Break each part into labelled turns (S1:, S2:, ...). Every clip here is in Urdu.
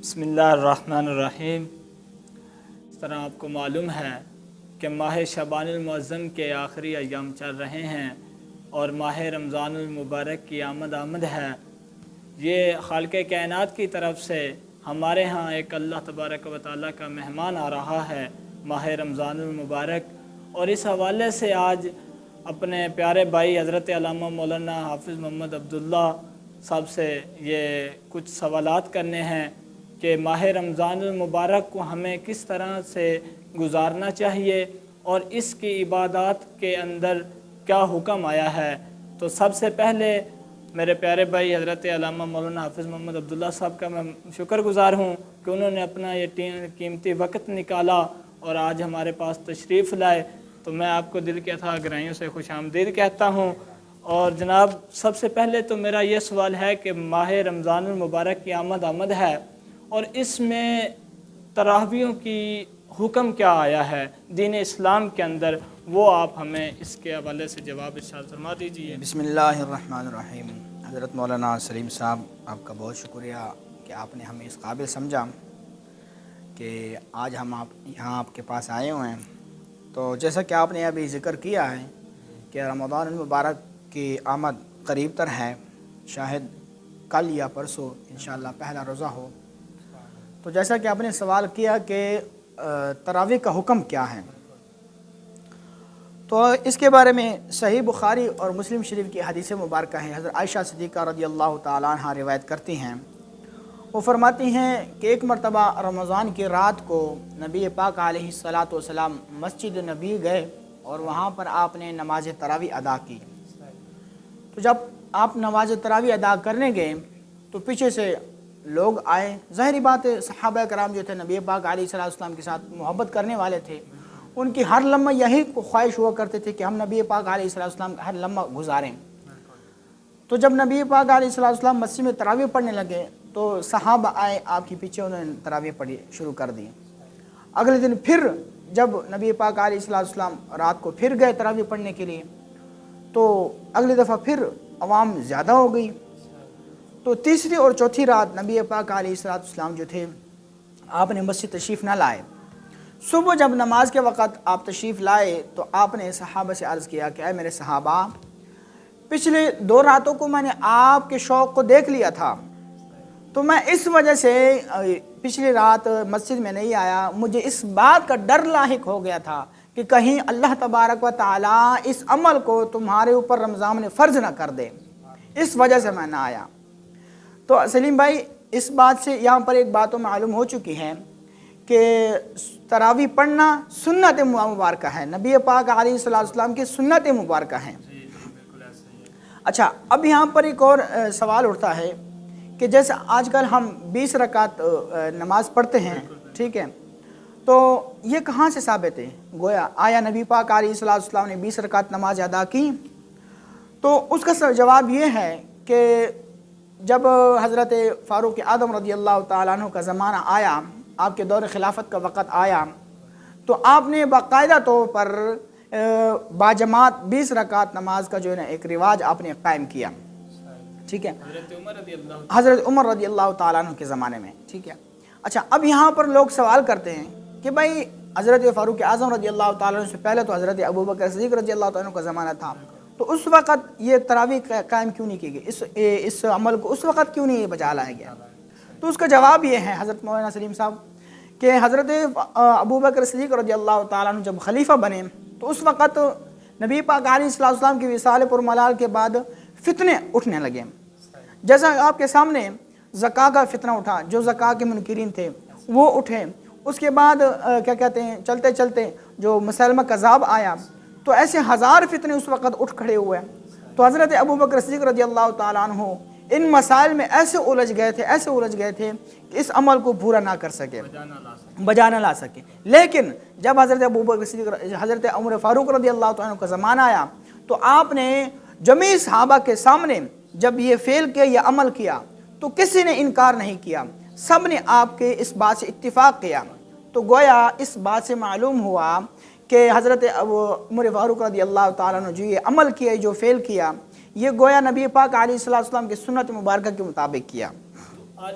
S1: بسم اللہ الرحمن الرحیم۔ اس طرح آپ کو معلوم ہے کہ ماہ شعبان المعظم کے آخری ایام چل رہے ہیں اور ماہ رمضان المبارک کی آمد ہے۔ یہ خالق کائنات کی طرف سے ہمارے ہاں ایک اللہ تبارک و تعالیٰ کا مہمان آ رہا ہے، ماہ رمضان المبارک، اور اس حوالے سے آج اپنے پیارے بھائی حضرت علامہ مولانا حافظ محمد عبداللہ صاحب سے یہ کچھ سوالات کرنے ہیں کہ ماہ رمضان المبارک کو ہمیں کس طرح سے گزارنا چاہیے اور اس کی عبادات کے اندر کیا حکم آیا ہے۔ تو سب سے پہلے میرے پیارے بھائی حضرت علامہ مولانا حافظ محمد عبداللہ صاحب کا میں شکر گزار ہوں کہ انہوں نے اپنا یہ قیمتی وقت نکالا اور آج ہمارے پاس تشریف لائے، تو میں آپ کو دل کے تھا گہرائیوں سے خوش آمدید کہتا ہوں۔ اور جناب سب سے پہلے تو میرا یہ سوال ہے کہ ماہ رمضان المبارک کی آمد ہے اور اس میں تراویحوں کی حکم کیا آیا ہے دین اسلام کے اندر، وہ آپ ہمیں اس کے حوالے سے جواب ارشاد فرما دیجیے۔
S2: بسم اللہ الرحمن الرحیم۔ حضرت مولانا سلیم صاحب، آپ کا بہت شکریہ کہ آپ نے ہمیں اس قابل سمجھا کہ آج ہم یہاں آپ کے پاس آئے ہوئے ہیں۔ تو جیسا کہ آپ نے ابھی ذکر کیا ہے کہ رمضان المبارک کی آمد قریب تر ہے، شاید کل یا پرسوں انشاءاللہ پہلا روزہ ہو۔ تو جیسا کہ آپ نے سوال کیا کہ تراویح کا حکم کیا ہے، تو اس کے بارے میں صحیح بخاری اور مسلم شریف کی حدیث مبارکہ ہیں۔ حضرت عائشہ صدیقہ رضی اللہ تعالیٰ عنہ روایت کرتی ہیں، وہ فرماتی ہیں کہ ایک مرتبہ رمضان کی رات کو نبی پاک علیہ الصلاۃ والسلام مسجد نبی گئے اور وہاں پر آپ نے نماز تراویح ادا کی۔ تو جب آپ نماز تراویح ادا کرنے گئے تو پیچھے سے لوگ آئے۔ ظاہری بات ہے، صحابہ کرام جو تھے نبی پاک علیہ الصلاۃ والسلام کے ساتھ محبت کرنے والے تھے، ان کی ہر لمحہ یہی خواہش ہوا کرتے تھے کہ ہم نبی پاک علیہ الصلاۃ والسلام ہر لمحہ گزاریں۔ تو جب نبی پاک علیہ الصلاۃ والسلام مسجد میں تراویح پڑھنے لگے تو صحابہ آئے آپ کے پیچھے، انہوں نے تراویح پڑھی شروع کر دی۔ اگلے دن پھر جب نبی پاک علیہ الصلاۃ والسلام رات کو پھر گئے تراویح پڑھنے کے لیے، تو اگلی دفعہ پھر عوام زیادہ ہو گئی۔ تو تیسری اور چوتھی رات نبی پاک علیہ الصلاۃ والسلام جو تھے آپ نے مسجد تشریف نہ لائے۔ صبح جب نماز کے وقت آپ تشریف لائے تو آپ نے صحابہ سے عرض کیا کہ اے میرے صحابہ، پچھلے 2 راتوں کو میں نے آپ کے شوق کو دیکھ لیا تھا، تو میں اس وجہ سے پچھلی رات مسجد میں نہیں آیا۔ مجھے اس بات کا ڈر لاحق ہو گیا تھا کہ کہیں اللہ تبارک و تعالیٰ اس عمل کو تمہارے اوپر رمضان میں فرض نہ کر دے، اس وجہ سے میں نہ آیا۔ تو سلیم بھائی، اس بات سے یہاں پر ایک بات تو معلوم ہو چکی ہے کہ تراویح پڑھنا سنت مبارکہ ہے، نبی پاک علیہ الصلوۃ والسلام کی سنت مبارکہ ہیں۔ اچھا، اب یہاں پر ایک اور سوال اٹھتا ہے کہ جیسے آج کل ہم 20 رکعت نماز پڑھتے ہیں، ٹھیک ہے، تو یہ کہاں سے ثابت ہے؟ گویا آیا نبی پاک علیہ الصلوۃ والسلام نے 20 رکعت نماز ادا کی؟ تو اس کا جواب یہ ہے کہ جب حضرت فاروق اعظم رضی اللہ تعالیٰ عنہ کا زمانہ آیا، آپ کے دور خلافت کا وقت آیا، تو آپ نے باقاعدہ طور پر باجماعت 20 رکعت نماز کا جو ہے نا ایک رواج آپ نے قائم کیا، ٹھیک ہے، حضرت عمر رضی اللہ تعالیٰ عنہ کے زمانے میں، ٹھیک ہے۔ اچھا، اب یہاں پر لوگ سوال کرتے ہیں کہ بھائی حضرت فاروق اعظم رضی اللہ تعالیٰ عنہ سے پہلے تو حضرت ابوبکر صدیق رضی اللہ تعالیٰ عنہ کا زمانہ تھا، تو اس وقت یہ تراویح قائم کیوں نہیں کی گئی، اس عمل کو اس وقت کیوں نہیں بجا لایا گیا؟ تو اس کا جواب یہ ہے حضرت مولانا سلیم صاحب کہ حضرت ابوبکر صدیق رضی اللہ تعالیٰ عنہ جب خلیفہ بنے تو اس وقت نبی پاک علیہ الصلوۃ والسلام کی وصال پر ملال کے بعد فتنے اٹھنے لگے، جیسا آپ کے سامنے زکوٰۃ کا فتنہ اٹھا، جو زکوٰۃ کے منکرین تھے وہ اٹھے، اس کے بعد کیا کہتے ہیں چلتے چلتے جو مسلمہ کذاب آیا، تو ایسے 1000 فتنے اس وقت اٹھ کھڑے ہوئے۔ تو حضرت ابوبکر صدیق رضی اللہ تعالیٰ عنہ ان مسائل میں ایسے الجھ گئے تھے کہ اس عمل کو پورا نہ کر سکے، بجا نہ لا سکے۔ لیکن جب حضرت ابوبکر صدیق حضرت عمر فاروق رضی اللہ تعالیٰ عنہ کا زمانہ آیا تو آپ نے جمیع صحابہ کے سامنے جب یہ فعل کیا، یہ عمل کیا، تو کسی نے انکار نہیں کیا، سب نے آپ کے اس بات سے اتفاق کیا۔ تو گویا اس بات سے معلوم ہوا کہ حضرت عمر فاروق رضی اللہ تعالیٰ عنہ جو یہ عمل کیا، جو فعل کیا، یہ گویا نبی پاک علیہ الصلوۃ والسلام کی سنت مبارکہ کے مطابق کیا۔
S1: آج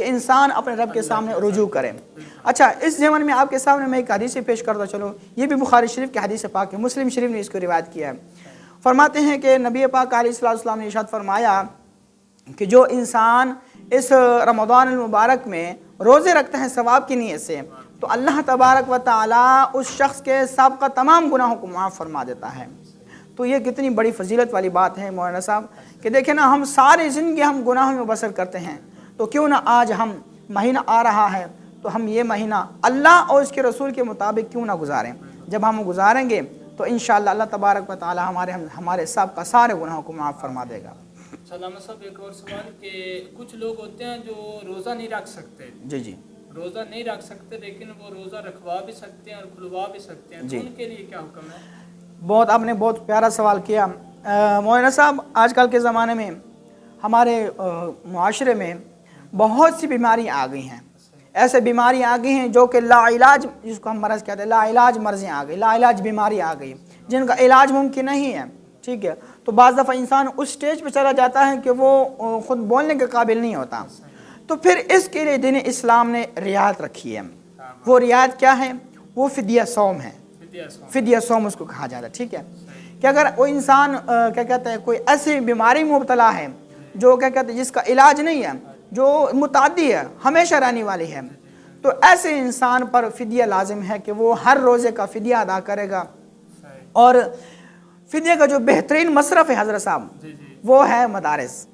S2: کہ انسان اپنے رب کے سامنے رجوع کرے۔ اچھا، اس ضمن میں آپ کے سامنے میں ایک حدیث پیش کرتا چلو، یہ بھی بخاری شریف کی حدیث پاک ہے، مسلم شریف نے اس کو روایت کیا ہے۔ فرماتے ہیں کہ نبی پاک علیہ السلام نے ارشاد فرمایا کہ جو انسان اس رمضان المبارک میں روزے رکھتا ہے ثواب کی نیت سے، تو اللہ تبارک و تعالیٰ اس شخص کے سابقہ تمام گناہوں کو معاف فرما دیتا ہے۔ تو یہ کتنی بڑی فضیلت والی بات ہے مولانا صاحب کہ دیکھیں نا، ہم ساری زندگی ہم گناہوں میں بسر کرتے ہیں، تو کیوں نہ آج ہم مہینہ آ رہا ہے تو ہم یہ مہینہ اللہ اور اس کے رسول کے مطابق کیوں نہ گزاریں۔ جب ہم گزاریں گے تو انشاءاللہ اللہ تبارک و تعالیٰ ہمارے سابقہ سارے گناہوں کو معاف فرما دے گا۔
S1: سلامت صاحب، ایک اور سوال کہ کچھ لوگ ہوتے ہیں جو روزہ نہیں رکھ سکتے،
S2: جی
S1: روزہ نہیں رکھ سکتے لیکن وہ روزہ رکھوا بھی سکتے ہیں اور کھلوا بھی سکتے ہیں، تو ان کے لیے کیا حکم ہے؟
S2: آپ نے بہت پیارا سوال کیا مولانا صاحب۔ آج کل کے زمانے میں ہمارے معاشرے میں بہت سی بیماریاں آ گئی ہیں، ایسے بیماریاں آ گئی ہیں جو کہ لا علاج، جس کو ہم مرض کہتے ہیں، لا علاج مرضیں آ گئی، لا علاج بیماری آ گئی جن کا علاج ممکن نہیں ہے، ٹھیک ہے۔ تو بعض دفعہ انسان اس سٹیج پہ چلا جاتا ہے کہ وہ خود بولنے کے قابل نہیں ہوتا، تو پھر اس کے لیے دین اسلام نے رعایت رکھی ہے۔ وہ رعایت کیا ہے؟ وہ فدیہ صوم ہے، فدیہ صوم اس کو کہا جاتا ہے، ٹھیک ہے۔ کہ اگر وہ انسان کیا کہتے ہیں کوئی ایسی بیماری میں مبتلا ہے جو کیا کہتے ہیں جس کا علاج نہیں ہے، جو متعدی ہے، ہمیشہ رہنے والی ہے، تو ایسے انسان پر فدیہ لازم ہے کہ وہ ہر روزے کا فدیہ ادا کرے گا۔ اور فدیہ کا جو بہترین مصرف ہے حضرت صاحب وہ ہے مدارس،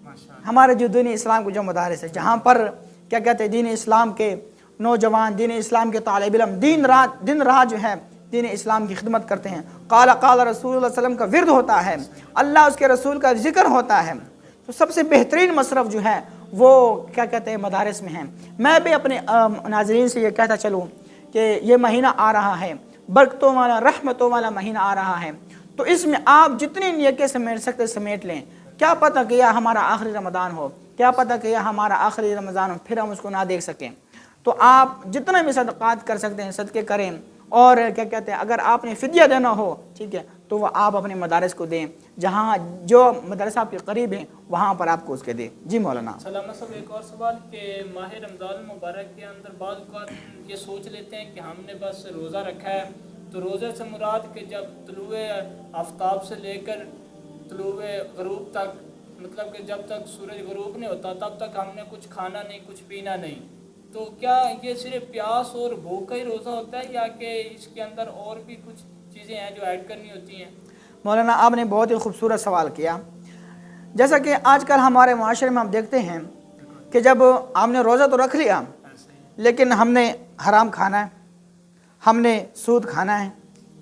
S2: ہمارے جو دین اسلام کے جو مدارس ہے، جہاں پر کیا کہتے ہیں دین اسلام کے نوجوان، دین اسلام کے طالب علم دن رات جو ہے دین اسلام کی خدمت کرتے ہیں۔ قال رسول اللہ صلی اللہ علیہ وسلم کا ورد ہوتا ہے، اللہ اس کے رسول کا ذکر ہوتا ہے، تو سب سے بہترین مصرف جو ہے وہ کیا کہتے ہیں مدارس میں ہیں۔ میں بھی اپنے ناظرین سے یہ کہتا چلوں کہ یہ مہینہ آ رہا ہے، برکتوں والا، رحمتوں والا مہینہ آ رہا ہے، تو اس میں آپ جتنی نیکی سمیٹ سکتے سمیٹ لیں۔ کیا پتہ کہ یہ ہمارا آخری رمضان ہو، کیا پتہ کہ یہ ہمارا آخری رمضان ہو پھر ہم اس کو نہ دیکھ سکیں، تو آپ جتنے بھی صدقات کر سکتے ہیں صدقے کریں۔ اور کیا کہتے ہیں اگر آپ نے فدیہ دینا ہو، ٹھیک ہے، تو وہ آپ اپنے مدارس کو دیں، جہاں جو مدرسہ آپ کے قریب ہیں وہاں پر آپ کو اس کے دیں۔ جی مولانا۔
S1: سلامت صاحب، ایک اور سوال کہ ماہ رمضان المبارک کے اندر بعض اوقات یہ سوچ لیتے ہیں کہ ہم نے بس روزہ رکھا ہے، تو روزے سے مراد کہ جب طلوع آفتاب سے لے کر طلوع غروب تک، مطلب کہ جب تک سورج غروب نہیں ہوتا تب تک ہم نے کچھ کھانا نہیں، کچھ پینا نہیں، تو کیا یہ صرف پیاس اور بھوک کا ہی روزہ ہوتا ہے یا کہ اس کے اندر اور بھی کچھ چیزیں ہیں جو ایڈ کرنی ہوتی ہیں؟
S2: مولانا آپ نے بہت ہی خوبصورت سوال کیا۔ جیسا کہ آج کل ہمارے معاشرے میں ہم دیکھتے ہیں کہ جب ہم نے روزہ تو رکھ لیا لیکن ہم نے حرام کھانا ہے، ہم نے سود کھانا ہے،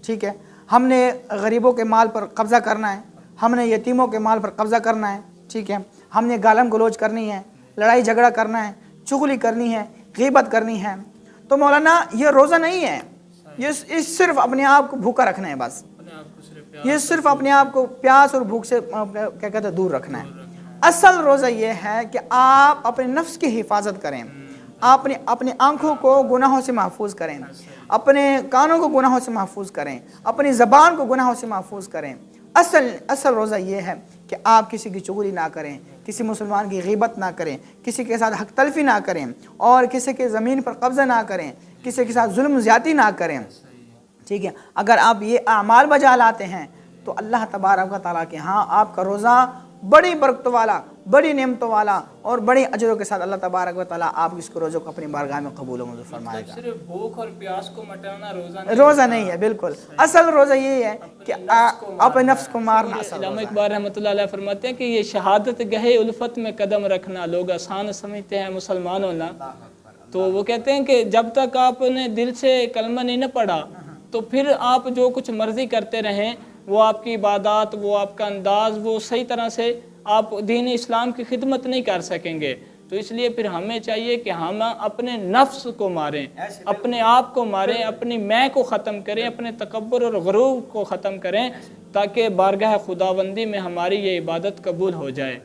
S2: ٹھیک ہے، ہم نے غریبوں کے مال پر قبضہ کرنا ہے، ہم نے یتیموں کے مال پر قبضہ کرنا ہے، ٹھیک ہے، ہم نے گالم گلوچ کرنی ہے، لڑائی جھگڑا کرنا ہے، چغلی کرنی ہے، غیبت کرنی ہے، تو مولانا یہ روزہ نہیں ہے، یہ صرف اپنے آپ کو بھوکا رکھنا ہے، بس یہ صرف اپنے آپ کو پیاس اور بھوک سے کیا کہتے ہیں دور رکھنا ہے۔ اصل روزہ یہ ہے کہ آپ اپنے نفس کی حفاظت کریں، آپ اپنی آنکھوں کو گناہوں سے محفوظ کریں، اپنے کانوں کو گناہوں سے محفوظ کریں، اپنی زبان کو گناہوں سے محفوظ کریں۔ اصل روزہ یہ ہے کہ آپ کسی کی چغلی نہ کریں، کسی مسلمان کی غیبت نہ کریں، کسی کے ساتھ حق تلفی نہ کریں، اور کسی کے زمین پر قبضہ نہ کریں، کسی کے ساتھ ظلم زیادتی نہ کریں، ٹھیک ہے۔ اگر آپ یہ اعمال بجا لاتے ہیں تو اللہ تبارک و تعالیٰ کے ہاں آپ کا روزہ بڑی برکت والا، بڑی نعمتوں والا اور بڑی اجروں کے ساتھ اللہ تبارک و تعالیٰ آپ اس کو روزے کو اپنی بارگاہ میں قبول و منظور فرمائے گا۔
S1: صرف بھوک اور پیاس کو مٹانا
S2: روزہ نہیں ہے، بالکل اصل روزہ یہی ہے کہ اپنے نفس کو مارنا۔
S1: علامہ اقبال رحمۃ اللہ علیہ فرماتے ہیں کہ یہ شہادت گہے الفت میں قدم رکھنا لوگ آسان سمجھتے ہیں مسلمان ہونا، تو وہ کہتے ہیں کہ جب تک آپ نے دل سے کلمہ نہیں نہ پڑھا تو پھر آپ جو کچھ مرضی کرتے رہیں، وہ آپ کی عبادات، وہ آپ کا انداز، وہ صحیح طرح سے آپ دین اسلام کی خدمت نہیں کر سکیں گے۔ تو اس لیے پھر ہمیں چاہیے کہ ہم اپنے نفس کو ماریں، اپنے آپ کو ماریں، اپنی میں کو ختم کریں، اپنے تکبر اور غرور کو ختم کریں، تاکہ بارگاہ خداوندی میں ہماری یہ عبادت قبول ہو جائے۔